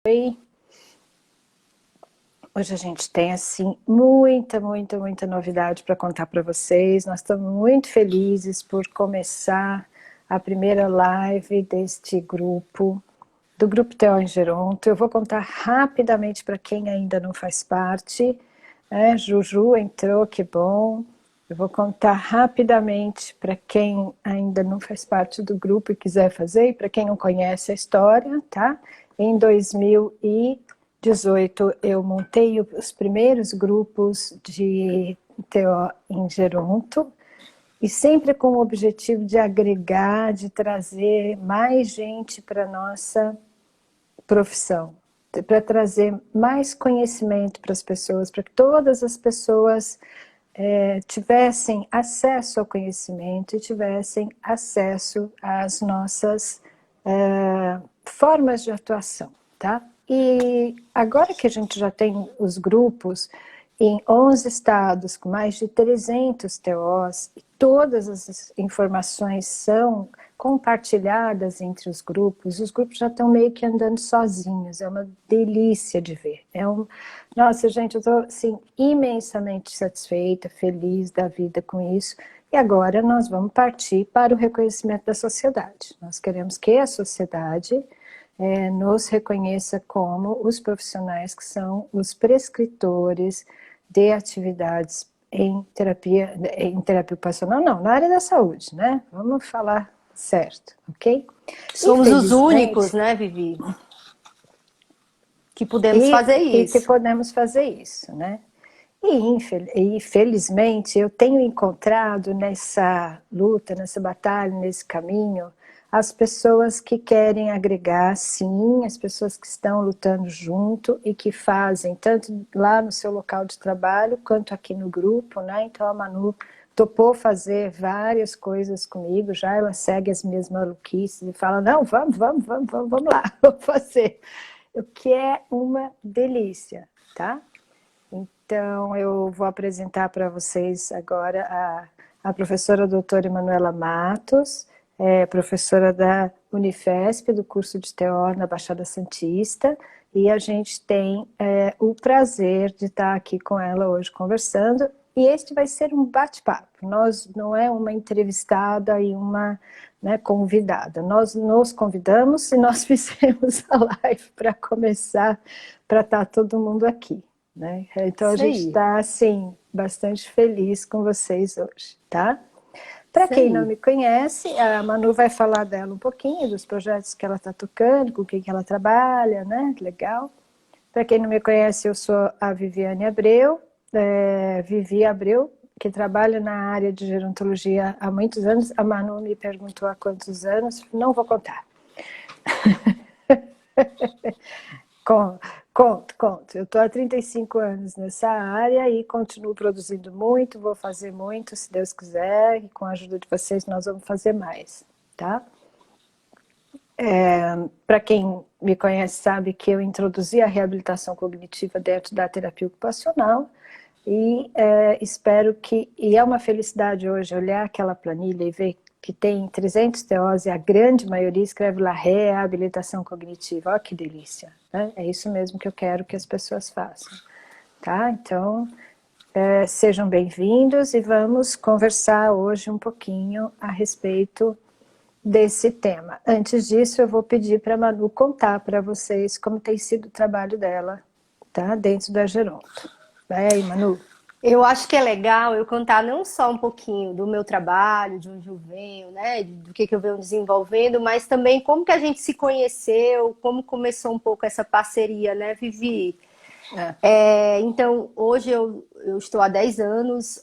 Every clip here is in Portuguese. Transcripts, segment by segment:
Oi. Hoje a gente tem, assim, muita novidade para contar para vocês. Nós estamos muito felizes por começar a primeira live deste grupo, do Grupo TO em Geronto. Eu vou contar rapidamente para quem ainda não faz parte. Juju entrou, que bom. Eu vou contar rapidamente para quem ainda não faz parte do grupo e quiser fazer, e para quem não conhece a história, tá? Em 2018 eu montei os primeiros grupos de TO em Geronto, e sempre com o objetivo de agregar, de trazer mais gente para a nossa profissão, para trazer mais conhecimento para as pessoas, para que todas as pessoas tivessem acesso ao conhecimento e tivessem acesso às nossas formas de atuação, tá? E agora que a gente já tem os grupos em 11 estados, com mais de 300 TOs, e todas as informações são compartilhadas entre os grupos já estão meio que andando sozinhos, é uma delícia de ver. Nossa, gente, eu estou assim, imensamente satisfeita, feliz da vida com isso, e agora nós vamos partir para o reconhecimento da sociedade. Nós queremos que a sociedade nos reconheça como os profissionais que são os prescritores de atividades em terapia ocupacional, não, na área da saúde, né? Vamos falar certo, ok? Somos os únicos, né, Vivi? Que podemos fazer isso. E que podemos fazer isso, né? E felizmente eu tenho encontrado nessa luta, nessa batalha, nesse caminho, as pessoas que querem agregar, sim, as pessoas que estão lutando junto e que fazem, tanto lá no seu local de trabalho, quanto aqui no grupo, né? Então a Manu topou fazer várias coisas comigo, já ela segue as minhas maluquices e fala, não, vamos lá, vamos fazer. O que é uma delícia, tá? Então, eu vou apresentar para vocês agora a professora doutora Emanuela Matos, professora da Unifesp, do curso de TO na Baixada Santista, e a gente tem o prazer de estar aqui com ela hoje conversando, e este vai ser um bate-papo, não é uma entrevistada e uma convidada, nós nos convidamos e nós fizemos a live para começar, para estar todo mundo aqui. Né? Então a gente está assim, bastante feliz com vocês hoje, tá? Para quem não me conhece, a Manu vai falar dela um pouquinho, dos projetos que ela está tocando, com quem que ela trabalha, né? Legal. Para quem não me conhece, eu sou a Viviane Abreu, Vivi Abreu, que trabalha na área de gerontologia há muitos anos. A Manu me perguntou há quantos anos, não vou contar. Conto. Eu estou há 35 anos nessa área e continuo produzindo muito, vou fazer muito, se Deus quiser, e com a ajuda de vocês nós vamos fazer mais, tá? Para quem me conhece sabe que eu introduzi a reabilitação cognitiva dentro da terapia ocupacional e espero que, e é uma felicidade hoje olhar aquela planilha e ver que tem 300 TOs e a grande maioria escreve lá reabilitação cognitiva. Olha que delícia, né? É isso mesmo que eu quero que as pessoas façam, tá? Então, sejam bem-vindos e vamos conversar hoje um pouquinho a respeito desse tema. Antes disso, eu vou pedir para a Manu contar para vocês como tem sido o trabalho dela, tá? Dentro da Geronto. Vai aí, Manu. Eu acho que é legal eu contar não só um pouquinho do meu trabalho, de onde eu venho, né, do que eu venho desenvolvendo, mas também como que a gente se conheceu, como começou um pouco essa parceria, né, Vivi? Então, hoje eu estou há 10 anos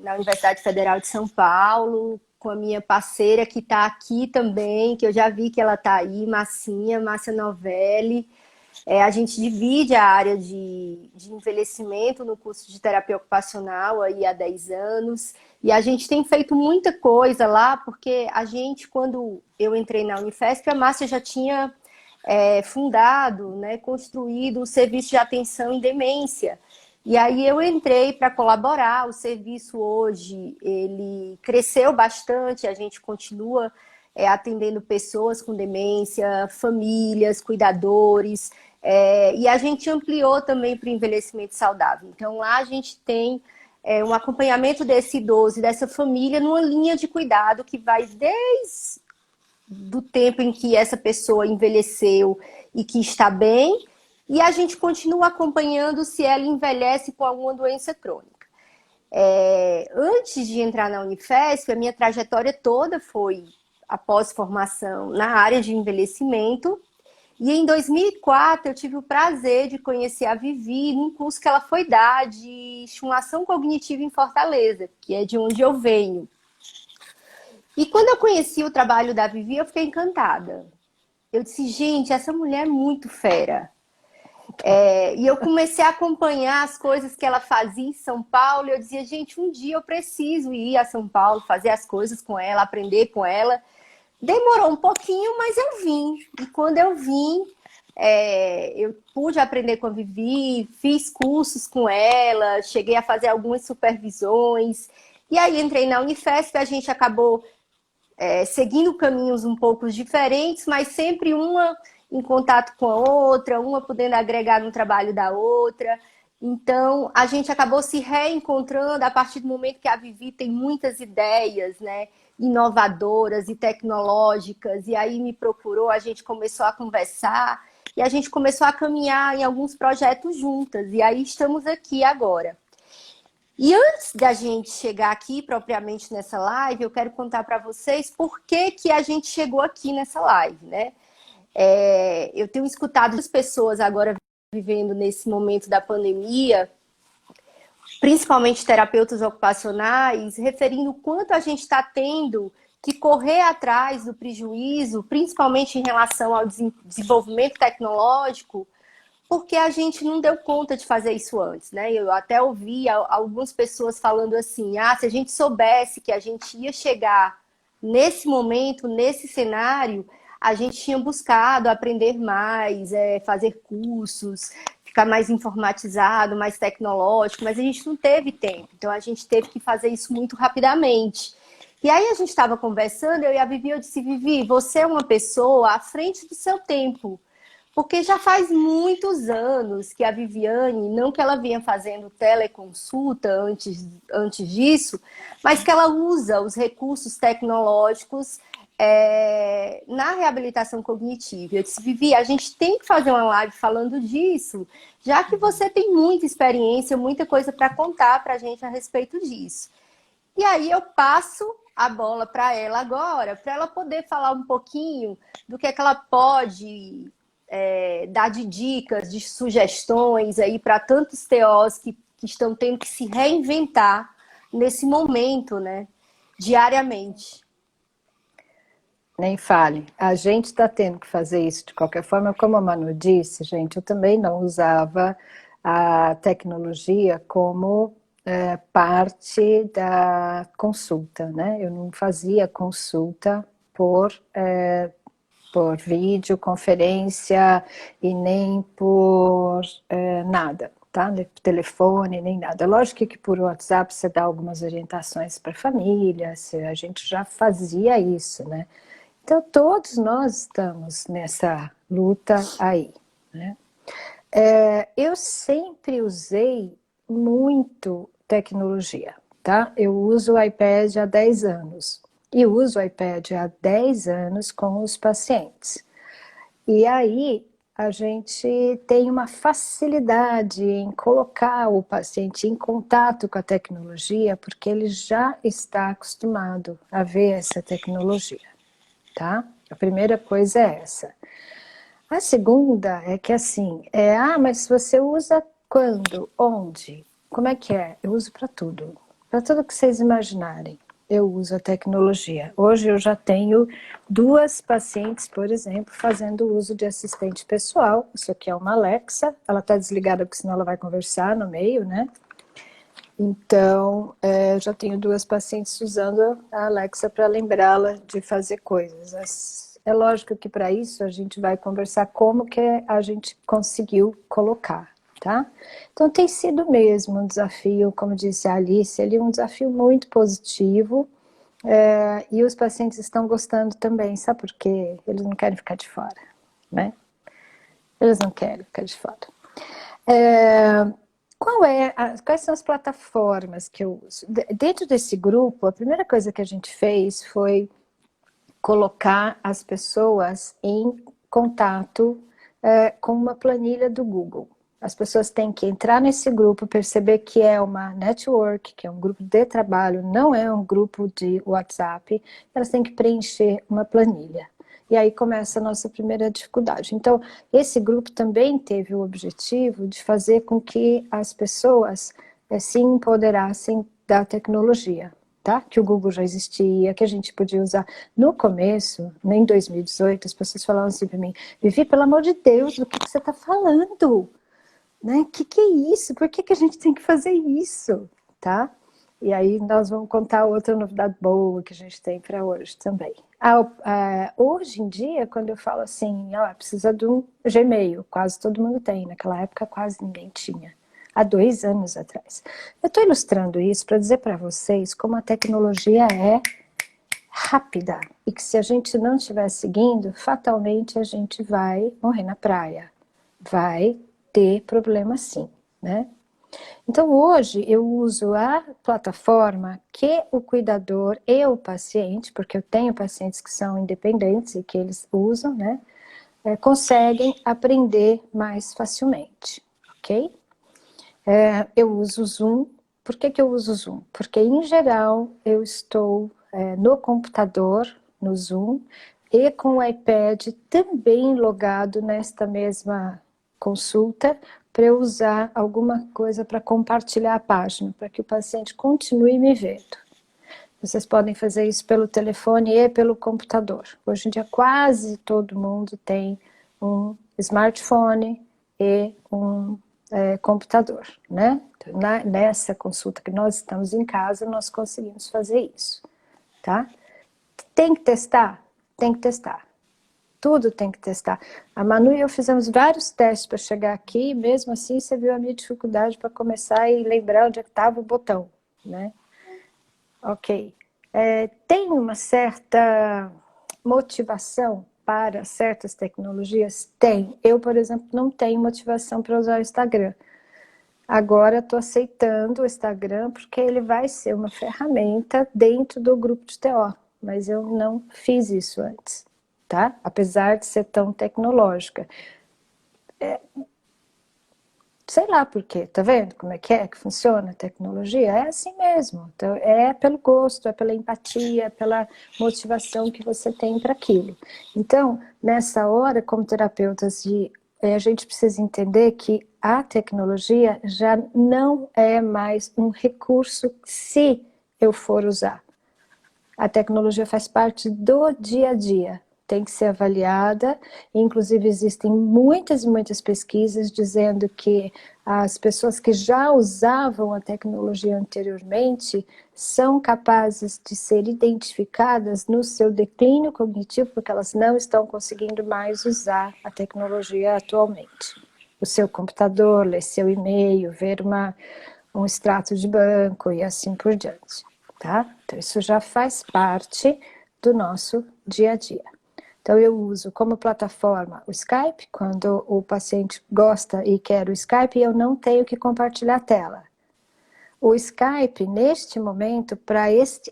na Universidade Federal de São Paulo, com a minha parceira que está aqui também, que eu já vi que ela está aí, Márcia Novelli. A gente divide a área de envelhecimento no curso de terapia ocupacional aí há 10 anos. E a gente tem feito muita coisa lá, porque a gente, quando eu entrei na Unifesp, a Márcia já tinha fundado, né, construído o serviço de atenção em demência. E aí eu entrei para colaborar, o serviço hoje, ele cresceu bastante, a gente continua atendendo pessoas com demência, famílias, cuidadores, E a gente ampliou também para o envelhecimento saudável. Então, lá a gente tem um acompanhamento desse idoso e dessa família numa linha de cuidado que vai desde do tempo em que essa pessoa envelheceu e que está bem, e a gente continua acompanhando se ela envelhece com alguma doença crônica. Antes de entrar na Unifesp, a minha trajetória toda foi após formação na área de envelhecimento, e em 2004 eu tive o prazer de conhecer a Vivi num curso que ela foi dar de estimulação cognitiva em Fortaleza, que é de onde eu venho. E quando eu conheci o trabalho da Vivi, eu fiquei encantada. Eu disse, gente, essa mulher é muito fera. E eu comecei a acompanhar as coisas que ela fazia em São Paulo. E eu dizia, gente, um dia eu preciso ir a São Paulo, fazer as coisas com ela, aprender com ela. Demorou um pouquinho, mas eu vim. E quando eu vim, eu pude aprender com a Vivi, fiz cursos com ela, cheguei a fazer algumas supervisões. E aí entrei na Unifesp, a gente acabou seguindo caminhos um pouco diferentes, mas sempre uma em contato com a outra, uma podendo agregar no trabalho da outra. Então, a gente acabou se reencontrando a partir do momento que a Vivi tem muitas ideias, né, inovadoras e tecnológicas, e aí me procurou, a gente começou a conversar, e a gente começou a caminhar em alguns projetos juntas, e aí estamos aqui agora. E antes da gente chegar aqui propriamente nessa live, eu quero contar para vocês por que a gente chegou aqui nessa live, né? Eu tenho escutado as pessoas agora vivendo nesse momento da pandemia, principalmente terapeutas ocupacionais, referindo o quanto a gente está tendo que correr atrás do prejuízo, principalmente em relação ao desenvolvimento tecnológico, porque a gente não deu conta de fazer isso antes, né? Eu até ouvi algumas pessoas falando assim, se a gente soubesse que a gente ia chegar nesse momento, nesse cenário, a gente tinha buscado aprender mais, fazer cursos, ficar mais informatizado, mais tecnológico, mas a gente não teve tempo, então a gente teve que fazer isso muito rapidamente. E aí a gente estava conversando, eu e a Vivi, eu disse, Vivi, você é uma pessoa à frente do seu tempo, porque já faz muitos anos que a Viviane, não que ela vinha fazendo teleconsulta antes disso, mas que ela usa os recursos tecnológicos na reabilitação cognitiva. Eu disse, Vivi, a gente tem que fazer uma live falando disso, já que você tem muita experiência, muita coisa para contar para a gente a respeito disso. E aí eu passo a bola para ela agora, para ela poder falar um pouquinho do que ela pode dar de dicas, de sugestões aí para tantos TOs que estão tendo que se reinventar nesse momento, né? Diariamente. Nem fale. A gente está tendo que fazer isso de qualquer forma. Como a Manu disse, gente, eu também não usava a tecnologia como parte da consulta, né? Eu não fazia consulta por videoconferência e nem por nada, tá? Telefone, nem nada. Lógico que por WhatsApp você dá algumas orientações para a família, a gente já fazia isso, né? Então, todos nós estamos nessa luta aí, né? Eu sempre usei muito tecnologia, tá? Eu uso o iPad há 10 anos e uso o iPad há 10 anos com os pacientes. E aí a gente tem uma facilidade em colocar o paciente em contato com a tecnologia, porque ele já está acostumado a ver essa tecnologia, tá? A primeira coisa é essa. A segunda é que assim, mas você usa quando? Onde? Como é que é? Eu uso para tudo que vocês imaginarem. Eu uso a tecnologia. Hoje eu já tenho 2 pacientes, por exemplo, fazendo uso de assistente pessoal. Isso aqui é uma Alexa, ela está desligada porque senão ela vai conversar no meio, né? Então, já tenho 2 pacientes usando a Alexa para lembrá-la de fazer coisas. É lógico que para isso a gente vai conversar como que a gente conseguiu colocar, tá? Então tem sido mesmo um desafio, como disse a Alice, ali um desafio muito positivo, e os pacientes estão gostando também, sabe por quê? Eles não querem ficar de fora, né? Eles não querem ficar de fora. É, quais são as plataformas que eu uso? Dentro desse grupo, a primeira coisa que a gente fez foi colocar as pessoas em contato com uma planilha do Google. As pessoas têm que entrar nesse grupo, perceber que é uma network, que é um grupo de trabalho, não é um grupo de WhatsApp. Elas têm que preencher uma planilha. E aí começa a nossa primeira dificuldade. Então, esse grupo também teve o objetivo de fazer com que as pessoas se empoderassem da tecnologia. Tá? Que o Google já existia, que a gente podia usar. No começo, em 2018, as pessoas falavam assim para mim: Vivi, pelo amor de Deus, do que você está falando? Né? Que é isso? Por que a gente tem que fazer isso? Tá? E aí nós vamos contar outra novidade boa que a gente tem para hoje também. Hoje em dia, quando eu falo assim, precisa de um Gmail, quase todo mundo tem, naquela época quase ninguém tinha. Há 2 anos atrás. Eu estou ilustrando isso para dizer para vocês como a tecnologia é rápida e que se a gente não estiver seguindo, fatalmente a gente vai morrer na praia. Vai ter problema sim, né? Então hoje eu uso a plataforma que o cuidador e o paciente, porque eu tenho pacientes que são independentes e que eles usam, né? Conseguem aprender mais facilmente, ok? Eu uso o Zoom. Por que eu uso o Zoom? Porque, em geral, eu estou no computador, no Zoom, e com o iPad também logado nesta mesma consulta, para eu usar alguma coisa para compartilhar a página, para que o paciente continue me vendo. Vocês podem fazer isso pelo telefone e pelo computador. Hoje em dia, quase todo mundo tem um smartphone e um computador, né? Então, nessa consulta que nós estamos em casa, nós conseguimos fazer isso, tá? Tem que testar? Tem que testar. Tudo tem que testar. A Manu e eu fizemos vários testes para chegar aqui, e mesmo assim você viu a minha dificuldade para começar e lembrar onde é que estava o botão, né? Ok. Tem uma certa motivação para certas tecnologias? Tem. Eu, por exemplo, não tenho motivação para usar o Instagram. Agora estou aceitando o Instagram porque ele vai ser uma ferramenta dentro do grupo de TO, mas eu não fiz isso antes, tá? Apesar de ser tão tecnológica. Sei lá por quê, tá vendo como é que funciona a tecnologia? É assim mesmo, então, é pelo gosto, é pela empatia, é pela motivação que você tem para aquilo. Então, nessa hora, como terapeutas, a gente precisa entender que a tecnologia já não é mais um recurso se eu for usar. A tecnologia faz parte do dia a dia, tem que ser avaliada, inclusive existem muitas pesquisas dizendo que as pessoas que já usavam a tecnologia anteriormente são capazes de ser identificadas no seu declínio cognitivo, porque elas não estão conseguindo mais usar a tecnologia atualmente. O seu computador, ler seu e-mail, ver um extrato de banco e assim por diante. Tá? Então isso já faz parte do nosso dia a dia. Então eu uso como plataforma o Skype, quando o paciente gosta e quer o Skype, eu não tenho que compartilhar a tela. O Skype, neste momento,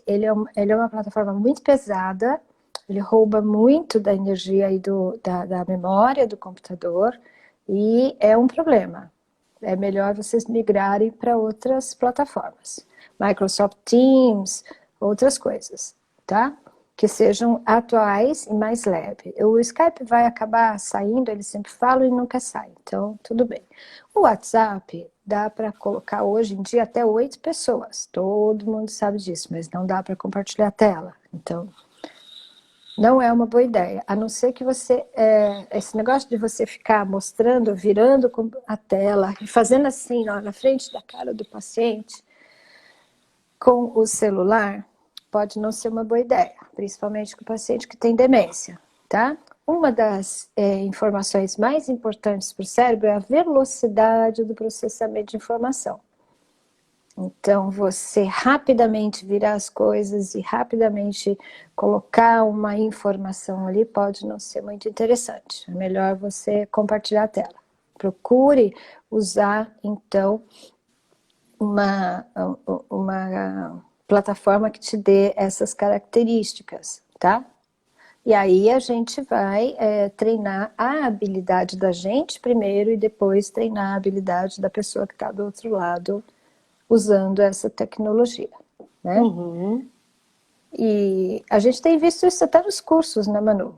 ele é uma plataforma muito pesada, ele rouba muito da energia e da memória do computador, e é um problema. É melhor vocês migrarem para outras plataformas. Microsoft Teams, outras coisas, tá? Que sejam atuais e mais leve. O Skype vai acabar saindo, eles sempre falam e nunca sai, então tudo bem. O WhatsApp dá para colocar hoje em dia até 8 pessoas, todo mundo sabe disso, mas não dá para compartilhar a tela, então não é uma boa ideia, a não ser que você, esse negócio de você ficar mostrando, virando a tela e fazendo assim, ó, na frente da cara do paciente, com o celular, pode não ser uma boa ideia, principalmente com o paciente que tem demência, tá? Uma das informações mais importantes para o cérebro é a velocidade do processamento de informação. Então, você rapidamente virar as coisas e rapidamente colocar uma informação ali pode não ser muito interessante. É melhor você compartilhar a tela. Procure usar, então, uma plataforma que te dê essas características, tá? E aí a gente vai treinar a habilidade da gente primeiro e depois treinar a habilidade da pessoa que está do outro lado usando essa tecnologia, né? Uhum. E a gente tem visto isso até nos cursos, né, Manu?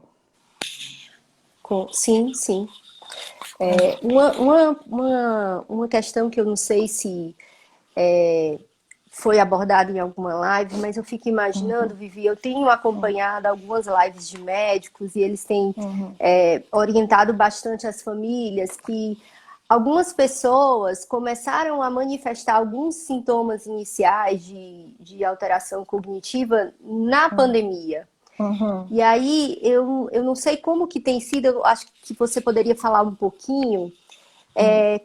Sim, sim. Uma questão que eu não sei se foi abordada em alguma live, mas eu fico imaginando, Vivi, eu tenho acompanhado algumas lives de médicos e eles têm orientado bastante as famílias que algumas pessoas começaram a manifestar alguns sintomas iniciais de alteração cognitiva na pandemia. Uhum. E aí, eu não sei como que tem sido, eu acho que você poderia falar um pouquinho,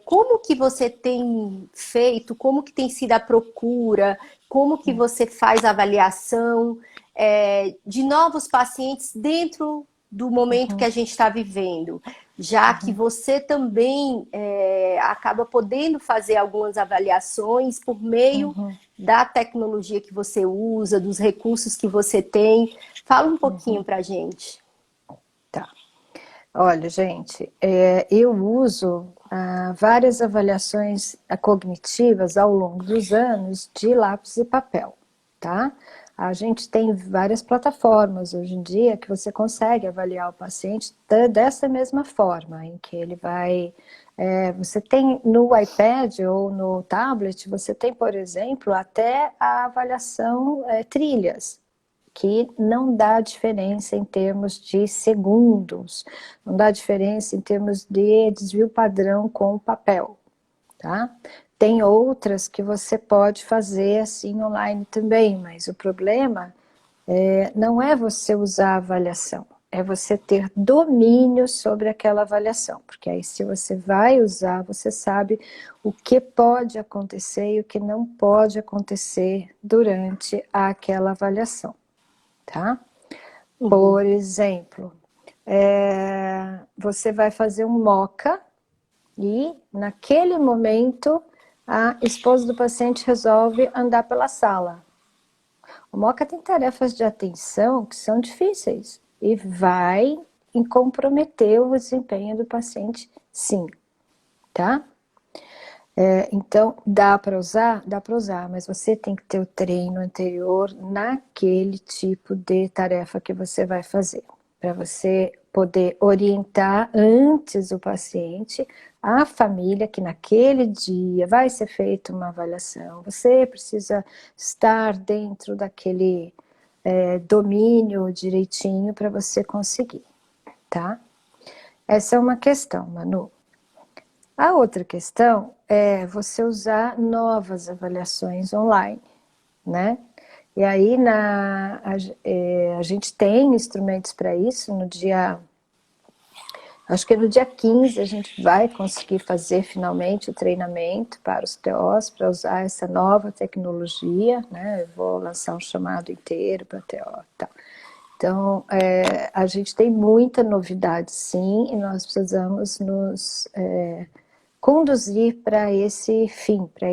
como que você tem feito, como que tem sido a procura, como que você faz a avaliação de novos pacientes dentro do momento que a gente está vivendo, já que você também acaba podendo fazer algumas avaliações por meio da tecnologia que você usa, dos recursos que você tem. Fala um pouquinho pra gente. Tá. Olha, gente, eu uso várias avaliações cognitivas ao longo dos anos de lápis e papel, tá? A gente tem várias plataformas hoje em dia que você consegue avaliar o paciente dessa mesma forma, em que ele vai... você tem no iPad ou no tablet, você tem, por exemplo, até a avaliação trilhas, que não dá diferença em termos de segundos, não dá diferença em termos de desvio padrão com o papel, tá? Tem outras que você pode fazer assim online também, mas o problema não é você usar a avaliação, é você ter domínio sobre aquela avaliação, porque aí se você vai usar, você sabe o que pode acontecer e o que não pode acontecer durante aquela avaliação. Tá? Por exemplo, você vai fazer um moca e naquele momento a esposa do paciente resolve andar pela sala. O moca tem tarefas de atenção que são difíceis e vai comprometer o desempenho do paciente, sim, tá? Então, dá para usar? Dá para usar, mas você tem que ter o treino anterior naquele tipo de tarefa que você vai fazer, para você poder orientar antes o paciente, a família, que naquele dia vai ser feita uma avaliação, você precisa estar dentro daquele domínio direitinho para você conseguir, tá? Essa é uma questão, Manu. A outra questão é você usar novas avaliações online, né? E aí a gente tem instrumentos para isso. Acho que no dia 15 a gente vai conseguir fazer finalmente o treinamento para os TOs, para usar essa nova tecnologia, né? Eu vou lançar um chamado inteiro para TO, tá? Então, a gente tem muita novidade, sim, e nós precisamos nos conduzir para esse fim, para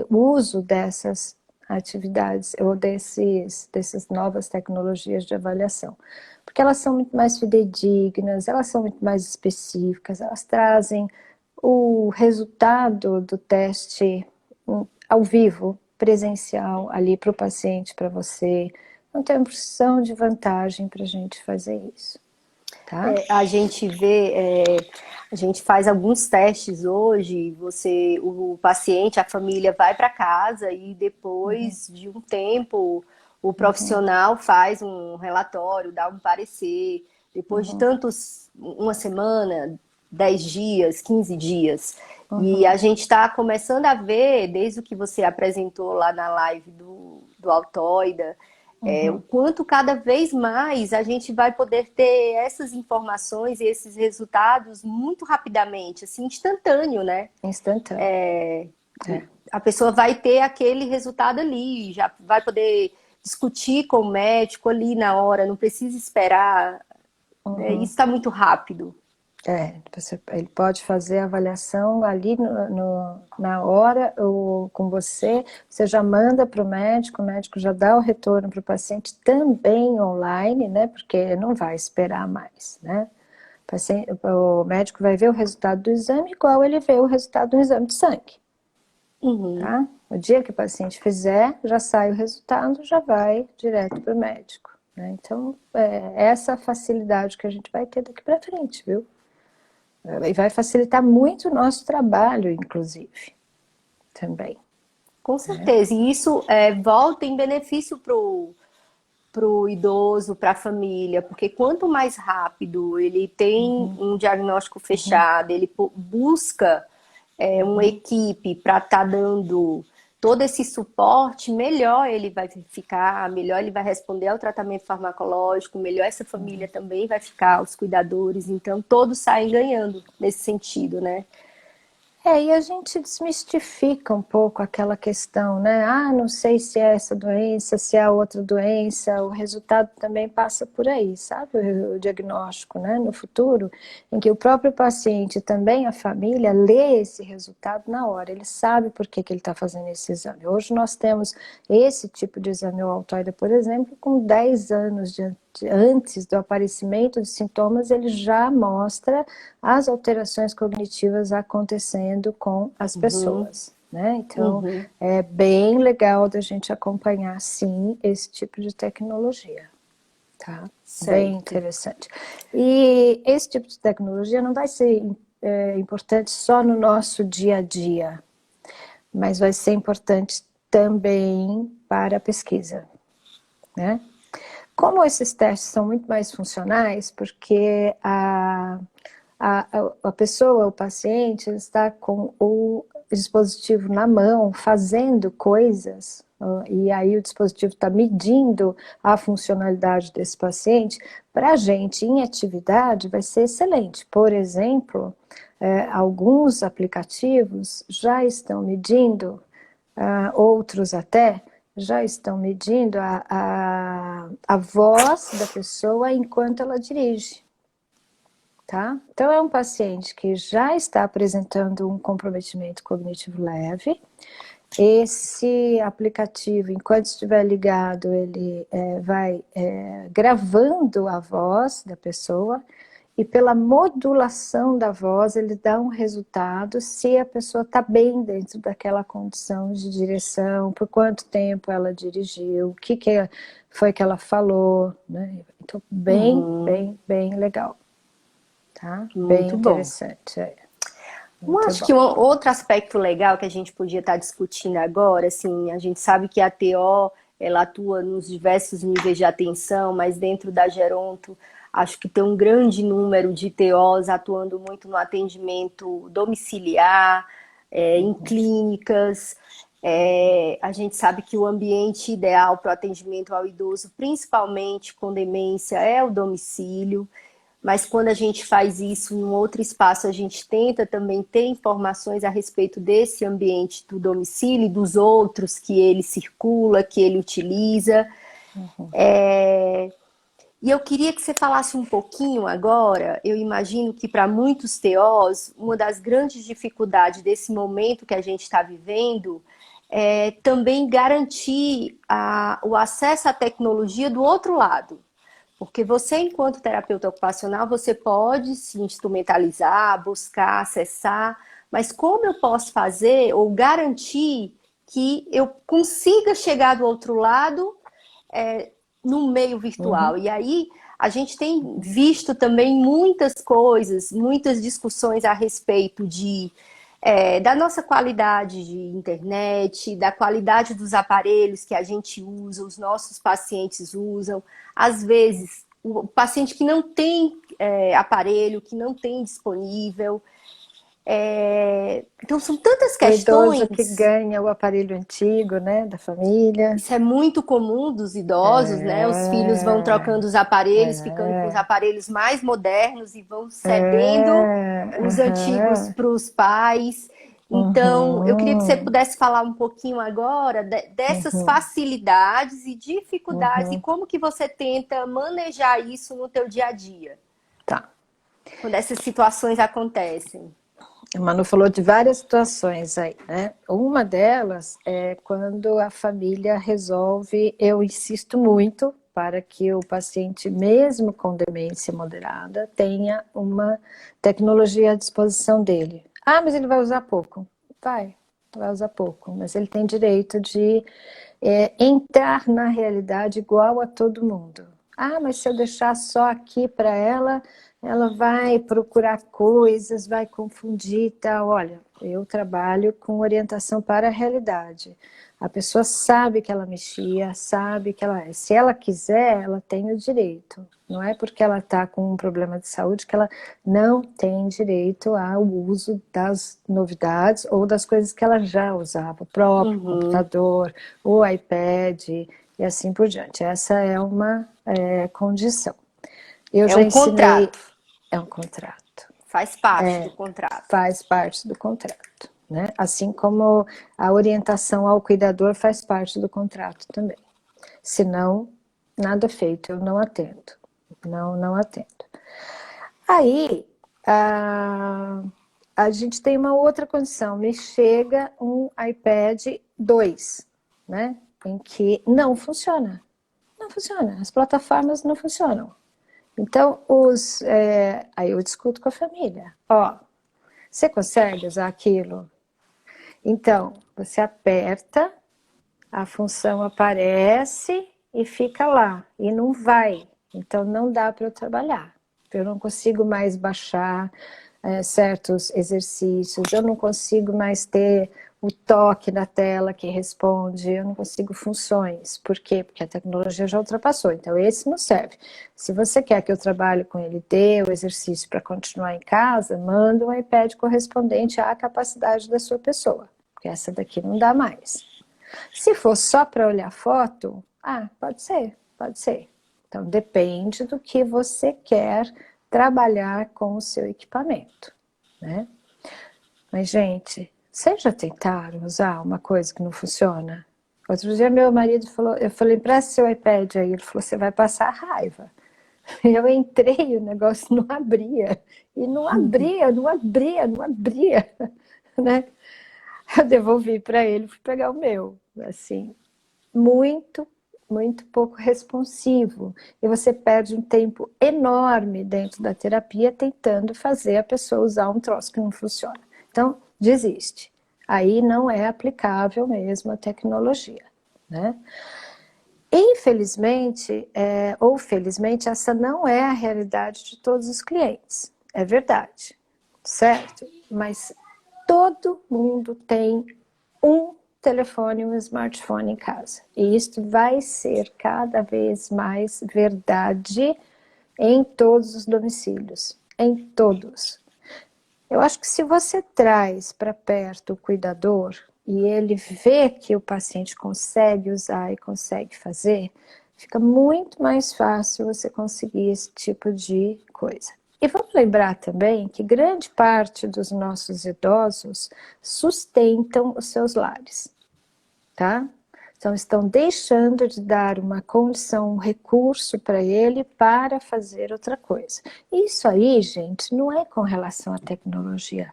o uso dessas atividades ou dessas novas tecnologias de avaliação. Porque elas são muito mais fidedignas, elas são muito mais específicas, elas trazem o resultado do teste ao vivo, presencial, ali para o paciente, para você. Não tem opção de vantagem para a gente fazer isso. Tá? A gente vê, a gente faz alguns testes hoje, o paciente, a família vai para casa e depois de um tempo o profissional faz um relatório, dá um parecer, depois de uma semana, 10 dias, 15 dias. E a gente está começando a ver, desde o que você apresentou lá na live do Altoida, o quanto cada vez mais a gente vai poder ter essas informações e esses resultados muito rapidamente, assim, instantâneo, né? Instantâneo. a pessoa vai ter aquele resultado ali, já vai poder discutir com o médico ali na hora, não precisa esperar, né? Isso Uhum. está muito rápido. Ele pode fazer a avaliação ali na hora ou com você, você já manda para o médico já dá o retorno para o paciente também online, né? Porque não vai esperar mais, né? O médico vai ver o resultado do exame igual ele vê o resultado do exame de sangue, Uhum. tá? O dia que o paciente fizer, já sai o resultado, já vai direto para o médico, né? Então, essa facilidade que a gente vai ter daqui para frente, viu? E vai facilitar muito o nosso trabalho, inclusive, também, Com né? certeza. E isso volta em benefício pro idoso, para a família, porque quanto mais rápido ele tem Uhum, um diagnóstico uhum, fechado, ele busca uma uhum. equipe para estar dando todo esse suporte, melhor ele vai ficar, melhor ele vai responder ao tratamento farmacológico, melhor essa família também vai ficar, os cuidadores, então todos saem ganhando nesse sentido, né? E a gente desmistifica um pouco aquela questão, né? Ah, não sei se é essa doença, se é outra doença, o resultado também passa por aí, sabe? O diagnóstico, né? No futuro, em que o próprio paciente, também a família, lê esse resultado na hora, ele sabe por que ele está fazendo esse exame. Hoje nós temos esse tipo de exame, o Altoida, por exemplo, com 10 anos antes do aparecimento de sintomas, ele já mostra as alterações cognitivas acontecendo com as Uhum, pessoas, né? Então, uhum, é bem legal da gente acompanhar, sim, esse tipo de tecnologia, tá? Bem certo. interessante. E esse tipo de tecnologia não vai ser importante só no nosso dia a dia, mas vai ser importante também para a pesquisa, né? Como esses testes são muito mais funcionais, porque a pessoa, o paciente, está com o dispositivo na mão, fazendo coisas, e aí o dispositivo está medindo a funcionalidade desse paciente, para a gente, em atividade, vai ser excelente. Por exemplo, alguns aplicativos já estão medindo, outros até, já estão medindo a voz da pessoa enquanto ela dirige. Tá? Então, é um paciente que já está apresentando um comprometimento cognitivo leve. Esse aplicativo, enquanto estiver ligado, ele vai gravando a voz da pessoa e pela modulação da voz ele dá um resultado se a pessoa está bem dentro daquela condição de direção, por quanto tempo ela dirigiu, o que foi que ela falou, né? Então, bem, Uhum, bem, bem legal. Tá? Bem muito bom. interessante, Eu muito acho que bom. um outro aspecto legal que a gente podia estar discutindo agora, assim, a gente sabe que a TO, ela atua nos diversos níveis de atenção, mas dentro da Geronto, acho que tem um grande número de TOs atuando muito no atendimento domiciliar, em clínicas. A gente sabe que o ambiente ideal para o atendimento ao idoso, principalmente com demência, é o domicílio. Mas quando a gente faz isso em um outro espaço, a gente tenta também ter informações a respeito desse ambiente do domicílio e dos outros que ele circula, que ele utiliza. Uhum. E eu queria que você falasse um pouquinho agora. Eu imagino que para muitos TOs, uma das grandes dificuldades desse momento que a gente está vivendo é também garantir o acesso à tecnologia do outro lado. Porque você, enquanto terapeuta ocupacional, você pode se instrumentalizar, buscar, acessar, mas como eu posso fazer ou garantir que eu consiga chegar do outro lado no meio virtual? Uhum. E aí a gente tem visto também muitas coisas, muitas discussões a respeito da nossa qualidade de internet, da qualidade dos aparelhos que a gente usa, os nossos pacientes usam. Às vezes, o paciente que não tem aparelho, que não tem disponível. Então, são tantas O idoso que questões. ganha o aparelho antigo, né, da família. Isso é muito comum dos idosos, né? Os filhos vão É, trocando os aparelhos, ficando com os é, aparelhos mais modernos e vão cedendo é, os antigos aham. para os pais. Então, eu queria que você Uhum, pudesse falar um pouquinho agora dessas uhum, facilidades e dificuldades e uhum. como que você tenta manejar isso no teu dia a dia, Tá. quando essas situações acontecem. A Manu falou de várias situações aí, né? Uma delas é quando a família resolve, eu insisto muito para que o paciente, mesmo com demência moderada, tenha uma tecnologia à disposição dele. Ah, mas ele vai usar pouco. Vai usar pouco, mas ele tem direito de entrar na realidade igual a todo mundo. Ah, mas se eu deixar só aqui para ela, ela vai procurar coisas, vai confundir e tal. Olha, eu trabalho com orientação para a realidade. A pessoa sabe que ela mexia, sabe que ela é. Se ela quiser, ela tem o direito. Não é porque ela está com um problema de saúde que ela não tem direito ao uso das novidades ou das coisas que ela já usava, o próprio Uhum. computador, o iPad e assim por diante. Essa é uma condição. Eu É já um ensinei, contrato, é um contrato, faz parte do contrato. faz parte do contrato, né? Assim como a orientação ao cuidador faz parte do contrato também. Senão, nada feito, eu não atendo. Não atendo. Aí, a gente tem uma outra condição. Me chega um iPad 2, né? Em que não funciona. Não funciona. As plataformas não funcionam. Então, aí eu discuto com a família. Ó, você consegue usar aquilo? Então, você aperta, a função aparece e fica lá. E não vai. Então, não dá para eu trabalhar. Eu não consigo mais baixar certos exercícios, eu não consigo mais ter o toque na tela que responde, eu não consigo funções. Por quê? Porque a tecnologia já ultrapassou, então esse não serve. Se você quer que eu trabalhe com ele, dê o exercício para continuar em casa, manda um iPad correspondente à capacidade da sua pessoa, porque essa daqui não dá mais. Se for só para olhar foto, pode ser, pode ser. Então depende do que você quer trabalhar com o seu equipamento, né? Mas, gente, vocês já tentaram usar uma coisa que não funciona? Outro dia meu marido falou, eu falei, empresta seu iPad aí. Ele falou, você vai passar raiva. Eu entrei, o negócio não abria. E não abria, não abria, não abria, né? Eu devolvi para ele, fui pegar o meu. Assim, muito, muito pouco responsivo. E você perde um tempo enorme dentro da terapia tentando fazer a pessoa usar um troço que não funciona. Então, desiste. Aí não é aplicável mesmo a tecnologia, né? Infelizmente, ou felizmente, essa não é a realidade de todos os clientes. É verdade, certo? Mas todo mundo tem um telefone, um smartphone em casa. E isso vai ser cada vez mais verdade em todos os domicílios, em todos. Eu acho que se você traz para perto o cuidador e ele vê que o paciente consegue usar e consegue fazer, fica muito mais fácil você conseguir esse tipo de coisa. E vamos lembrar também que grande parte dos nossos idosos sustentam os seus lares, tá? Então, estão deixando de dar uma condição, um recurso para ele para fazer outra coisa. Isso aí, gente, não é com relação à tecnologia.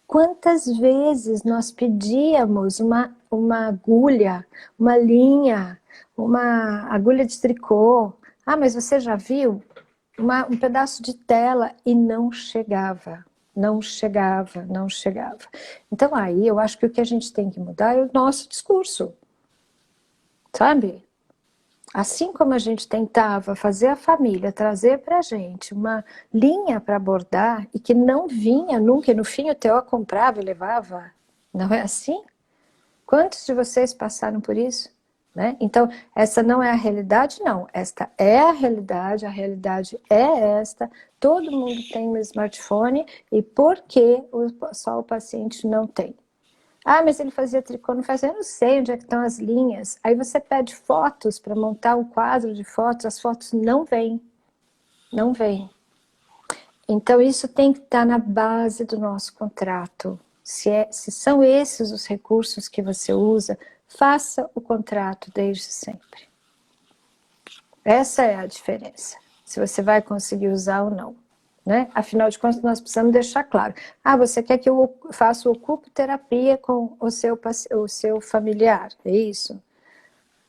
Quantas vezes nós pedíamos uma agulha, uma linha, uma agulha de tricô? Ah, mas você já viu? Um pedaço de tela e não chegava. Não chegava, não chegava. Então, aí eu acho que o que a gente tem que mudar é o nosso discurso. Sabe? Assim como a gente tentava fazer a família trazer para a gente uma linha para bordar e que não vinha nunca, e no fim o Theo comprava e levava, não é assim? Quantos de vocês passaram por isso? Né? Então, essa não é a realidade, não. Esta é a realidade é esta. Todo mundo tem um smartphone e por que só o paciente não tem? Ah, mas ele fazia tricô, não fazia, eu não sei onde é que estão as linhas. Aí você pede fotos para montar um quadro de fotos, as fotos não vêm, não vêm. Então isso tem que estar na base do nosso contrato, Se são esses os recursos que você usa, faça o contrato desde sempre. Essa é a diferença, se você vai conseguir usar ou não. Né? Afinal de contas, nós precisamos deixar claro. Você quer que eu faça ocupoterapia com o seu familiar, é isso?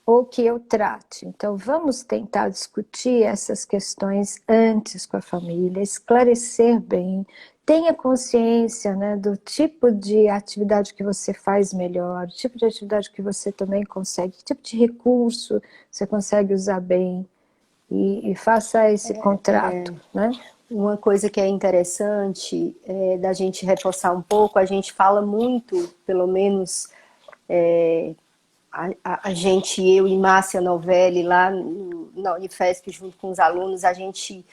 Ou que eu trate. Então, vamos tentar discutir essas questões antes com a família, esclarecer bem, tenha consciência, né, do tipo de atividade que você faz melhor, o tipo de atividade que você também consegue, que tipo de recurso você consegue usar bem, e faça esse contrato, né? Uma coisa que é interessante da gente reforçar um pouco, a gente fala muito, pelo menos a gente, eu e Márcia Novelli, lá na Unifesp, junto com os alunos, a gente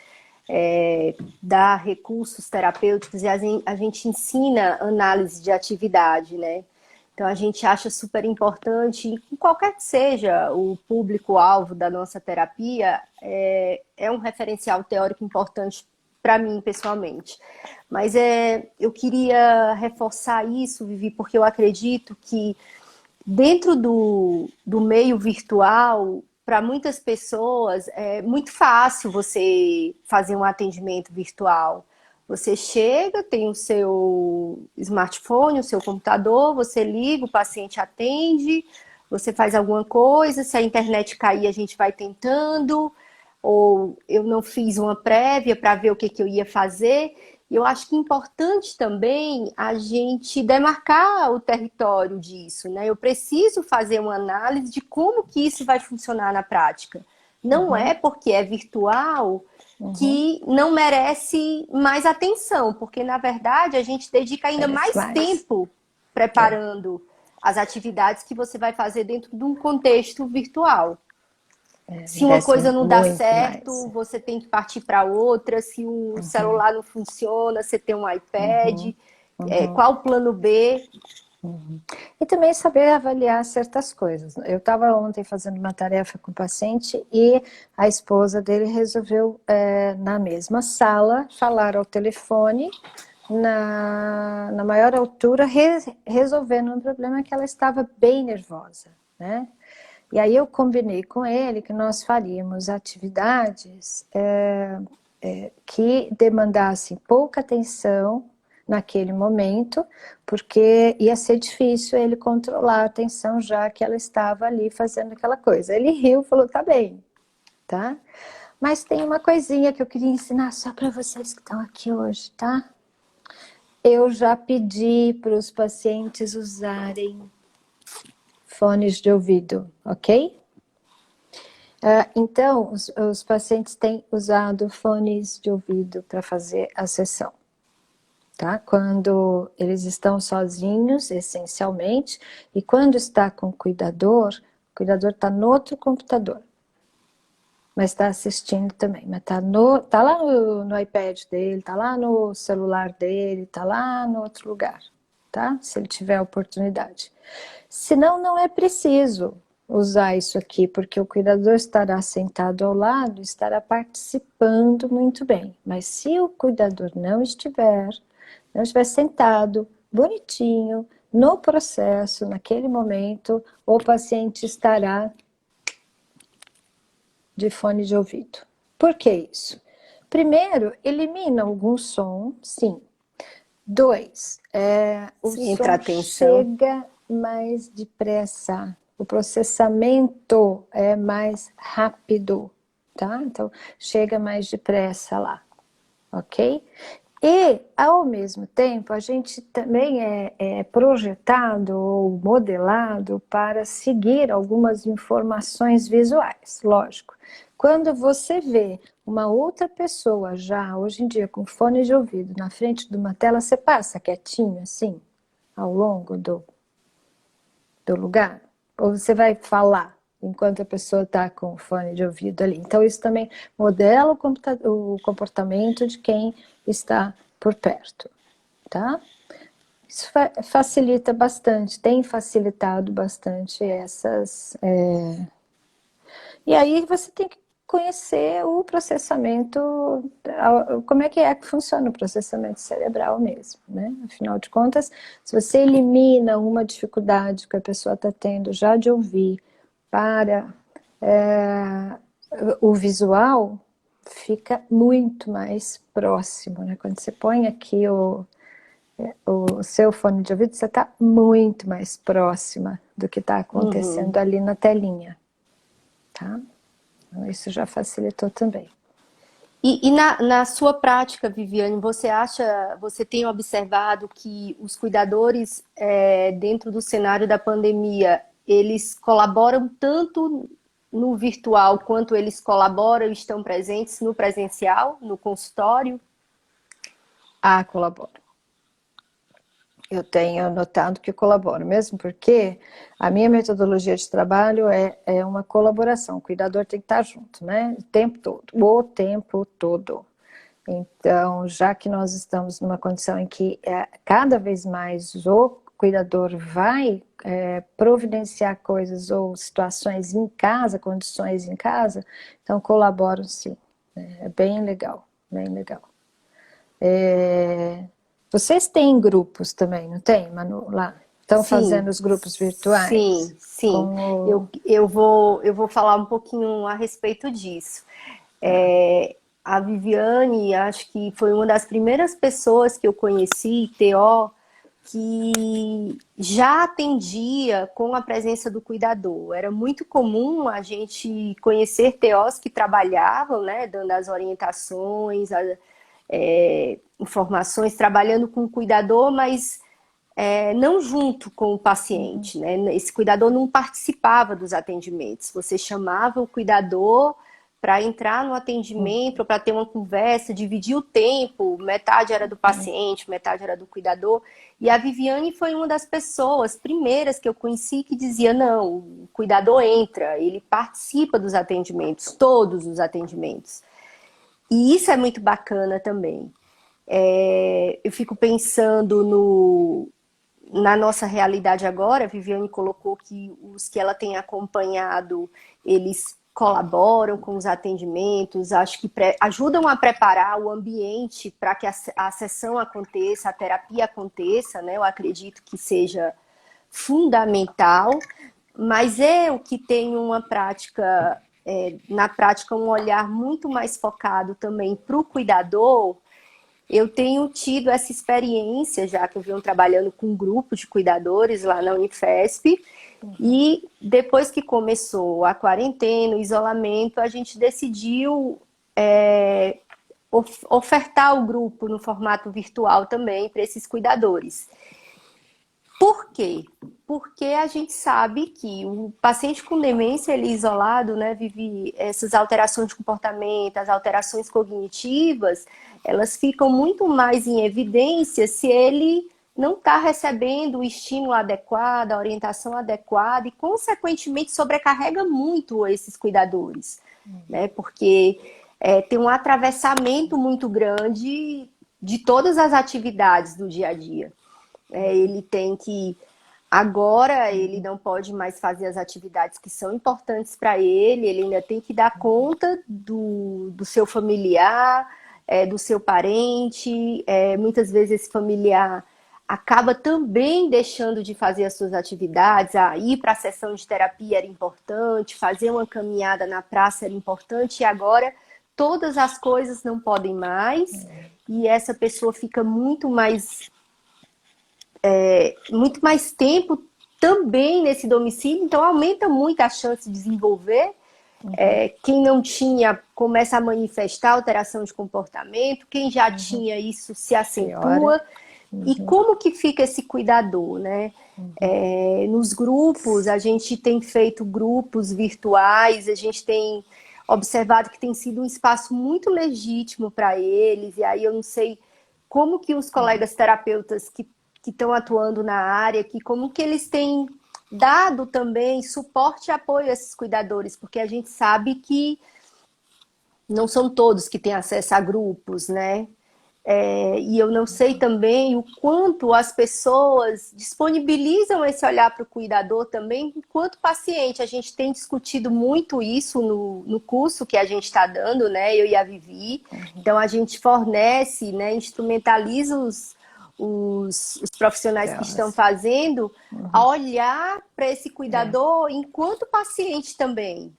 dá recursos terapêuticos e a gente ensina análise de atividade, né? Então, a gente acha super importante, qualquer que seja o público-alvo da nossa terapia, é um referencial teórico importante para mim, pessoalmente. Mas eu queria reforçar isso, Vivi, porque eu acredito que dentro do meio virtual, para muitas pessoas, é muito fácil você fazer um atendimento virtual. Você chega, tem o seu smartphone, o seu computador, você liga, o paciente atende, você faz alguma coisa, se a internet cair, a gente vai tentando, ou eu não fiz uma prévia para ver o que eu ia fazer. E eu acho que é importante também a gente demarcar o território disso, né? Eu preciso fazer uma análise de como que isso vai funcionar na prática. Não é porque é virtual que não merece mais atenção, porque na verdade a gente dedica ainda mais tempo preparando as atividades que você vai fazer dentro de um contexto virtual. Se uma coisa não dá certo, você tem que partir para outra. Se o celular não funciona, você tem um iPad. Qual o plano B? E também saber avaliar certas coisas. Eu estava ontem fazendo uma tarefa com o paciente e a esposa dele resolveu, na mesma sala, falar ao telefone, na maior altura, resolvendo um problema que ela estava bem nervosa, né? E aí eu combinei com ele que nós faríamos atividades que demandassem pouca atenção naquele momento, porque ia ser difícil ele controlar a atenção, já que ela estava ali fazendo aquela coisa. Ele riu e falou, tá bem, tá? Mas tem uma coisinha que eu queria ensinar só para vocês que estão aqui hoje, tá? Eu já pedi para os pacientes usarem fones de ouvido, ok? Então, os pacientes têm usado fones de ouvido para fazer a sessão, tá? Quando eles estão sozinhos, essencialmente, e quando está com o cuidador está no outro computador, mas está assistindo também, mas tá lá no iPad dele, tá lá no celular dele, tá lá no outro lugar, tá? Se ele tiver a oportunidade. Senão, não é preciso usar isso aqui, porque o cuidador estará sentado ao lado, estará participando muito bem. Mas se o cuidador não estiver sentado, bonitinho, no processo, naquele momento, o paciente estará de fone de ouvido. Por que isso? Primeiro, elimina algum som, sim. 2, o som chega mais depressa, o processamento é mais rápido, tá? Então, chega mais depressa lá, ok? E, ao mesmo tempo, a gente também é projetado ou modelado para seguir algumas informações visuais, lógico. Quando você vê uma outra pessoa já, hoje em dia, com fone de ouvido na frente de uma tela, você passa quietinho, assim, ao longo do lugar? Ou você vai falar enquanto a pessoa está com o fone de ouvido ali? Então, isso também modela o comportamento de quem está por perto, tá? Isso facilita bastante, tem facilitado bastante essas... E aí você tem que conhecer o processamento, como é que funciona o processamento cerebral mesmo, né? Afinal de contas, se você elimina uma dificuldade que a pessoa está tendo já de ouvir para o visual, fica muito mais próximo, né? Quando você põe aqui o seu fone de ouvido, você está muito mais próxima do que está acontecendo ali na telinha, tá? Então, isso já facilitou também. E na sua prática, Viviane, você tem observado que os cuidadores, dentro do cenário da pandemia, eles colaboram tanto no virtual quanto eles colaboram e estão presentes no presencial, no consultório? Ah, colabora. Eu tenho notado que colaboro, mesmo porque a minha metodologia de trabalho é uma colaboração. O cuidador tem que estar junto, né? O tempo todo. O tempo todo. Então, já que nós estamos numa condição em que cada vez mais o cuidador vai providenciar coisas ou situações em casa, condições em casa, então colaboro sim. É bem legal, bem legal. Vocês têm grupos também, não tem, Manu, lá? Estão fazendo os grupos virtuais? Sim. Como... Eu vou falar um pouquinho a respeito disso. A Viviane, acho que foi uma das primeiras pessoas que eu conheci, TO, que já atendia com a presença do cuidador. Era muito comum a gente conhecer TOs que trabalhavam, né, dando as orientações, informações, trabalhando com o cuidador, mas não junto com o paciente, né? Esse cuidador não participava dos atendimentos. Você chamava o cuidador para entrar no atendimento, para ter uma conversa, dividir o tempo, metade era do paciente, metade era do cuidador. E a Viviane foi uma das pessoas primeiras que eu conheci que dizia, não, o cuidador entra, ele participa dos atendimentos, todos os atendimentos. E isso é muito bacana também. Eu fico pensando na nossa realidade agora. A Viviane colocou que os que ela tem acompanhado, eles colaboram com os atendimentos, acho que ajudam a preparar o ambiente para que a sessão aconteça, a terapia aconteça, né? Eu acredito que seja fundamental, mas eu que tenho uma prática, na prática, um olhar muito mais focado também para o cuidador. Eu tenho tido essa experiência, já que eu venho trabalhando com um grupo de cuidadores lá na Unifesp, e depois que começou a quarentena, o isolamento, a gente decidiu ofertar o grupo no formato virtual também para esses cuidadores. Por quê? Porque a gente sabe que o paciente com demência, ele isolado, né, vive essas alterações de comportamento, as alterações cognitivas, elas ficam muito mais em evidência se ele não está recebendo o estímulo adequado, a orientação adequada e, consequentemente, sobrecarrega muito esses cuidadores, né? Porque tem um atravessamento muito grande de todas as atividades do dia a dia. Ele tem que... Agora, ele não pode mais fazer as atividades que são importantes para ele ainda tem que dar conta do seu familiar, do seu parente. Muitas vezes esse familiar acaba também deixando de fazer as suas atividades. Ir para a sessão de terapia era importante, fazer uma caminhada na praça era importante, e agora todas as coisas não podem mais, e essa pessoa fica muito mais tempo também nesse domicílio, então aumenta muito a chance de desenvolver. Quem não tinha começa a manifestar alteração de comportamento, quem já tinha isso se acentua. E como que fica esse cuidador, né? Nos grupos, a gente tem feito grupos virtuais, a gente tem observado que tem sido um espaço muito legítimo para eles, e aí eu não sei como que os colegas terapeutas que estão atuando na área, como que eles têm dado também suporte e apoio a esses cuidadores, porque a gente sabe que não são todos que têm acesso a grupos, né? E eu não sei também o quanto as pessoas disponibilizam esse olhar para o cuidador também enquanto paciente. A gente tem discutido muito isso no curso que a gente está dando, né? Eu e a Vivi. Então, a gente fornece, né, instrumentaliza os profissionais que estão fazendo a olhar para esse cuidador enquanto paciente também.